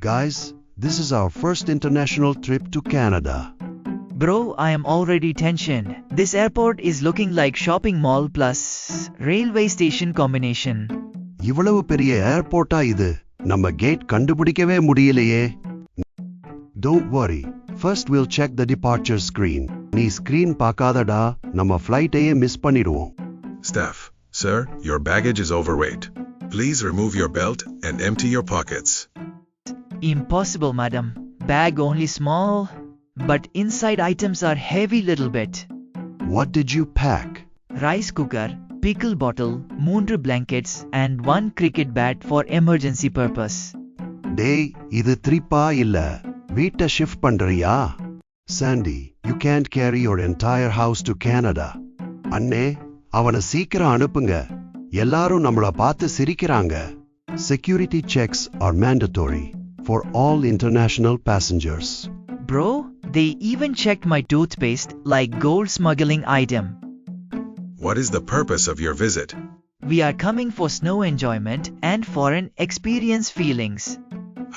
Guys, this is our first international trip to Canada. Bro, I am already tensioned. This airport is looking like shopping mall plus railway station combination. இவ்வளவு பெரிய ஏர்போர்ட்டா இது? நம்ம gate கண்டுபிடிக்கவே முடியலையே. Don't worry. First we'll check the departure screen. நீ screen பார்க்காதடா, நம்ம flightஐயே miss பண்ணிடுவோம். Staff, sir, your baggage is overweight. Please remove your belt and empty your pockets. Impossible, madam. Bag only small, but inside items are heavy little bit. What did you pack? Rice cooker, pickle bottle, 3 blankets and 1 cricket bat for emergency purpose. டேய், இது த்ரிப்பா இல்ல வீட்டை shift பண்றியா? Sandy, you can't carry your entire house to Canada. அண்ணே, அவனை சீக்கிரம் அனுப்புங்க. எல்லாரும் நம்மள பார்த்து சிரிக்கிறாங்க. Security checks are mandatory for all international passengers. Bro, they even checked my toothpaste like gold smuggling item. What is the purpose of your visit? We are coming for snow enjoyment and foreign experience feelings.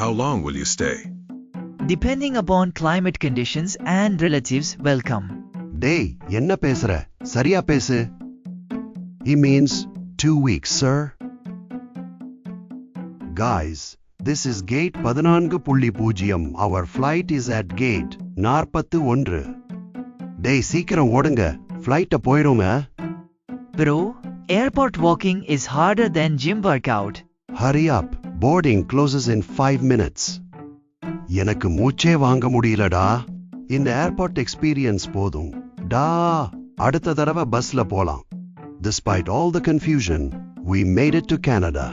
How long will you stay? Depending upon climate conditions and relatives welcome. டேய், என்ன பேசுற? சரியா பேசு. He means 2 weeks, sir. Guys, this is gate 14.0. Our flight is at gate 41. டேய், சீக்கிரம் ஓடுங்க. ஃப்ளைட்ட போயிடுங்க. Bro, airport walking is harder than gym workout. Hurry up. Boarding closes in 5 minutes. எனக்கு மூச்சே வாங்க முடியலடா. இந்த ஏர்போர்ட் எக்ஸ்பீரியன்ஸ் போதும். டா, அடுத்த தடவை பஸ்ல போலாம். Despite all the confusion, we made it to Canada.